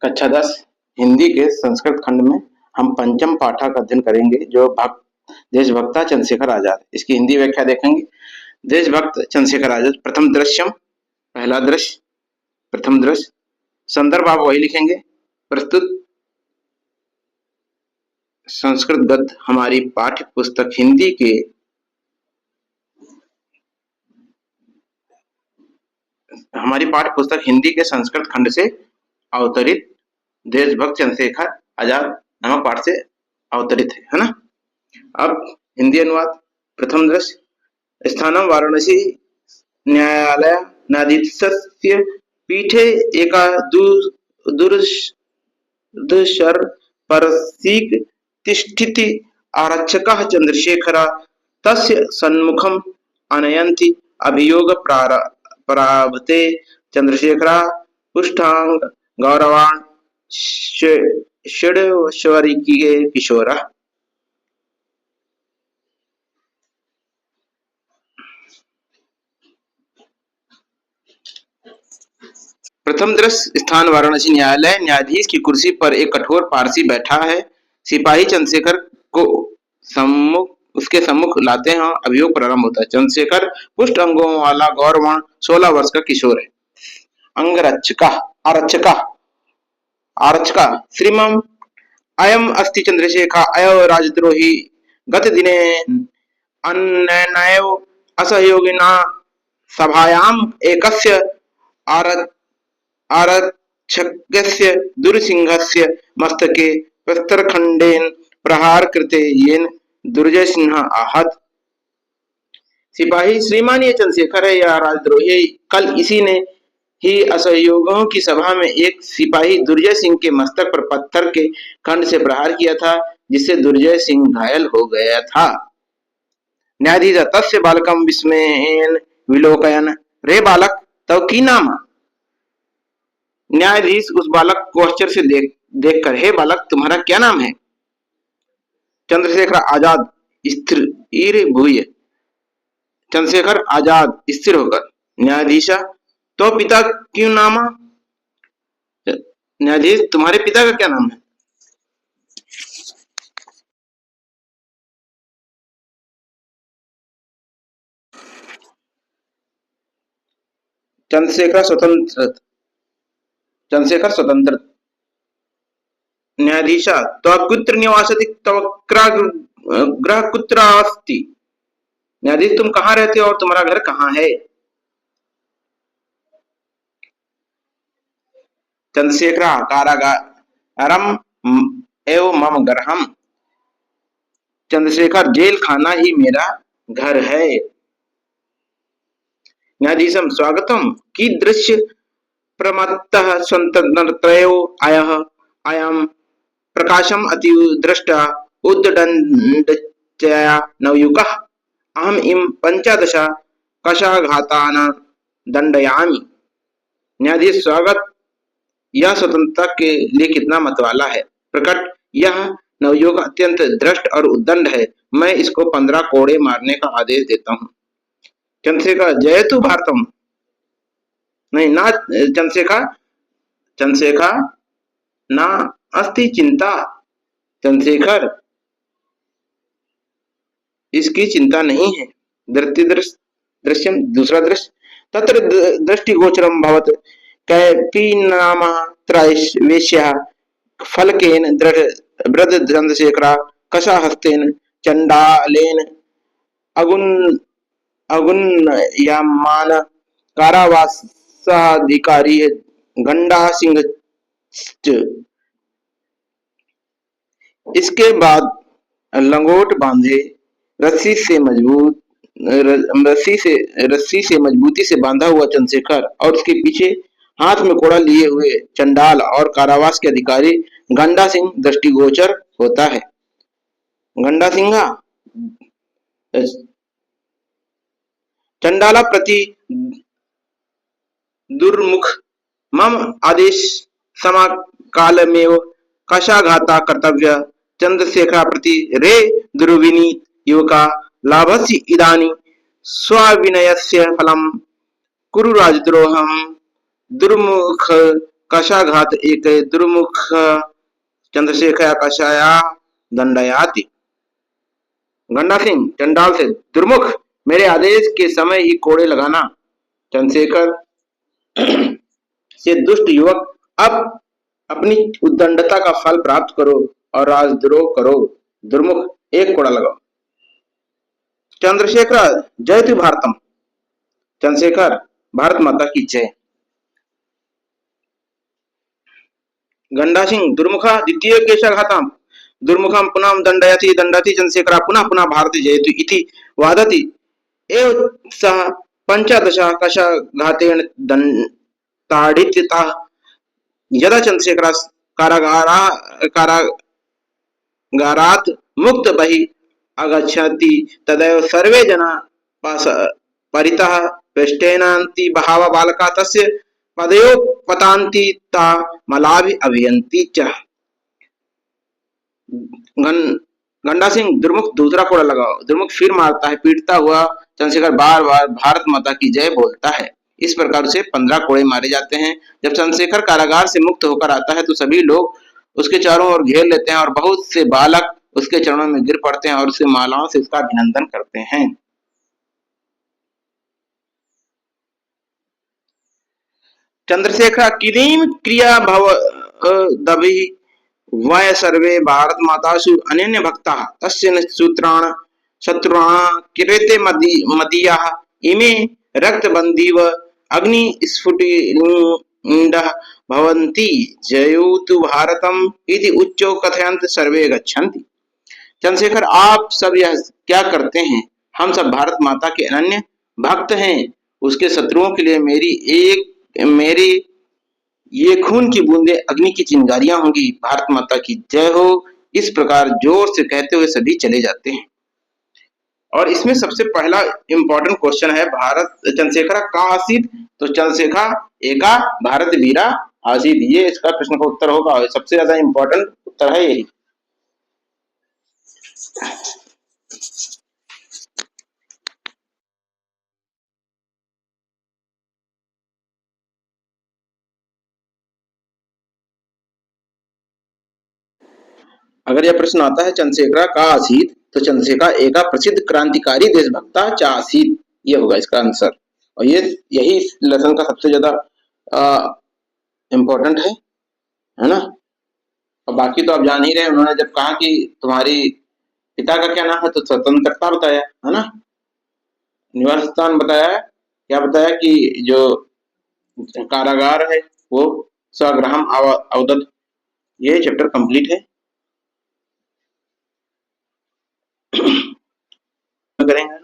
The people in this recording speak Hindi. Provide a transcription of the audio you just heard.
कक्षा 10 हिंदी के संस्कृत खंड में हम पंचम पाठा का अध्ययन करेंगे जो भक्त देशभक्ता चंद्रशेखर आजाद। इसकी हिंदी व्याख्या देखेंगे। देशभक्त चंद्रशेखर आजाद। प्रथम दृश्यम, पहला दृश्य, प्रथम दृश्य। संदर्भ आप वही लिखेंगे। प्रस्तुत संस्कृत गद्य हमारी पाठ्य पुस्तक हिंदी के संस्कृत खंड से अवतरित देशभक्त चंद्रशेखर आजाद नामक पाठ से अवतरित है ना। अब हिंदी अनुवाद। प्रथम दृश्य। स्थानम वाराणसी न्यायालय न्यायाधीशस्य पीठे एका दुर्धर्ष परसीक तिष्ठति आरक्षकः चंद्रशेखर तस्य सन्मुखम् आनयन्ति अभियोग प्रारभते चंद्रशेखर पुष्टांग गौरवान् षड्वर्षीय किशोरः। प्रथम दृश्य। स्थान वाराणसी न्यायालय। न्यायाधीश की कुर्सी पर एक कठोर पारसी बैठा है। सिपाही चंद्रशेखर को उसके सम्मुख लाते हैं। अभियोग प्रारंभ होता है। चंद्रशेखर पुष्ट अंगों वाला गौरवान 16 वर्ष का किशोर है। अंगरक्षका आरक्षका आरक्षका श्रीमम अयम अस्ति चंद्रशेखर अयो राजद्रोही गत दिने अन्यनैव असहयोगिना सभायाम एकस्य आरक्षकस्य दुर्सिंहस्य मस्तके प्रस्तरखंडेन प्रहार कृते येन दुर्जय सिंह आहत। सिपाही श्रीमान ये चंद्रशेखर है या राजद्रोही है। कल इसी ने ही असहयोगियों की सभा में एक सिपाही दुर्जय सिंह के मस्तक पर पत्थर के खंड से प्रहार किया था जिससे दुर्जय सिंह घायल हो गया था। न्यायाधीश तस्य बालकम विस्मयेन विलोकयन रे बालक तव की नाम। न्यायाधीश उस बालक को आश्चर्य से देखकर हे बालक तुम्हारा क्या नाम है। चंद्रशेखर आजाद स्थिर भूय। चंद्रशेखर आजाद स्थिर होकर। न्यायाधीश तो पिता क्यों नाम। न्यायाधीश तुम्हारे पिता का क्या नाम है। चंद्रशेखर स्वतंत्र। न्यायाधीश तव कुत्र निवासति तव गृह कुत्र अस्ति। न्यायाधीश तुम कहाँ रहते हो और तुम्हारा घर कहाँ है। चंद्रशेखर कारागारम एव मम गृहम्। चंद्रशेखर जेल खाना ही मेरा घर है। न्यायाधीशम स्वागतम कीदृश प्रमत्तः स्वतंत्रतयो आयः अयं प्रकाशम अति दृष्टा उद्दंडचया नवयुगः अहम इम 15 कशाघातान दंडयामि। न्यायाधीश स्वागत। यह स्वतंत्रता के लिए कितना मतवाला है। प्रकट यह नवयुग अत्यंत दृष्ट और उद्दंड है। मैं इसको 15 कोड़े मारने का आदेश देता हूँ। चंद्रशेखर जयतु भारतम। नहीं ना चंद्रशेखर ना अस्ति चिंता। चंद्रशेखर इसकी चिंता नहीं है। दृश्यम दूसरा दृश्य। तत्र दृष्टिगोचरम भवत कैपी नाम त्रैवेश्यः फलकेन वृद्ध चंद्रशेखर कषाहस्तेन चंडालेन अगुण्यमान कारावासाधिकारी गंडा सिंह। इसके बाद लंगोट बांधे रस्सी से मजबूती से बांधा हुआ चंद्रशेखर और उसके पीछे हाथ में कोड़ा लिए हुए चंडाल और कारावास के अधिकारी गंडा सिंह दृष्टिगोचर होता है। गंडा सिंह चंडाला प्रति दुर्मुख मम आदेश समाकालमेव कशाघाता कर्तव्य चंद्रशेखर प्रति रे दुर्विनीत युवका लाभस्य इदानी स्वाविनयस्य फलम कुरु राजद्रोहम दुर्मुख कशाघात एक दुर्मुख चंद्रशेखर कषाया दंडयाति। गंडा सिंह चंडाल से दुर्मुख, मेरे आदेश के समय ही कोड़े लगाना। चंद्रशेखर से दुष्ट युवक, अब अपनी उद्दंडता का फल प्राप्त करो और राजद्रोह करो। दुर्मुख, एक कोड़ा लगाओ। चंद्रशेखर जयतु भारतम। चंद्रशेखर, भारत माता की जय। गंडा सिंह दुर्मुखा द्वितीय केशाघातम। दुर्मुखम पुनः दंडयति दंडति चंद्रशेखर पुनः पुनः भारत जयतु इति वादति एव सः पंचदश कशाघातेन ताडितः। यदा चंद्रशेखर कारागारात् मुक्त बहिः आगच्छति तदैव सर्वे जना परितः वेष्टयन्ति बहवः बालकाः तस्य पदयोः पतन्ति ता मलाभि अभियन्ति च। गंडा सिंह दुर्मुख, दूसरा कोड़ा लगाओ। दुर्मुख फिर मारता है, पीटता हुआ चंद्रशेखर बार बार भारत माता की जय बोलता है। इस प्रकार से 15 कोड़े मारे जाते हैं। जब चंद्रशेखर कारागार से मुक्त होकर आता है तो सभी लोग उसके चारों ओर घेर लेते हैं और बहुत से बालक उसके चरणों में गिर पड़ते हैं और उसके मालाओं से उसका अभिनंदन करते हैं। चंद्रशेखर किरीम क्रिया भव दभि वय सर्वे भारत मातासु अनन्य भक्ता तस्य सूत्राण शत्रुणाः किरेते मदीयाः इमे रक्तबन्धीव अग्निस्फुलिङ्गः भवन्ति जयोतु भारतम इति उच्चो कथयन्त सर्वे गच्छन्ति। चंद्रशेखर, आप सब यह क्या करते हैं? हम सब भारत माता के अनन्य भक्त हैं। उसके शत्रुओं के लिए मेरी ये खून की बूंदे अग्नि की चिंगारियां होंगी। भारत माता की जय हो। इस प्रकार जोर से कहते हुए सभी चले जाते हैं। और इसमें सबसे पहला इंपॉर्टेंट क्वेश्चन है, भारत चंद्रशेखर का आसीत? तो चंद्रशेखर एका भारत वीरा आसीत, ये इसका प्रश्न का उत्तर होगा। सबसे ज्यादा इंपॉर्टेंट उत्तर है यही। अगर यह प्रश्न आता है चंद्रशेखर का आसीत, तो चंद्रशेखर एका प्रसिद्ध क्रांतिकारी देशभक्ता चा आसीत, ये होगा इसका आंसर। और ये यही लेसन का सबसे ज्यादा इम्पोर्टेंट है ना। और बाकी तो आप जान ही रहे, उन्होंने जब कहा कि तुम्हारी पिता का क्या नाम है, तो स्वतंत्रता बताया है ना, निवास स्थान बताया, क्या बताया कि जो कारागार है वो स्वग्राम अवदत्त। ये चैप्टर कंप्लीट है। करेंगे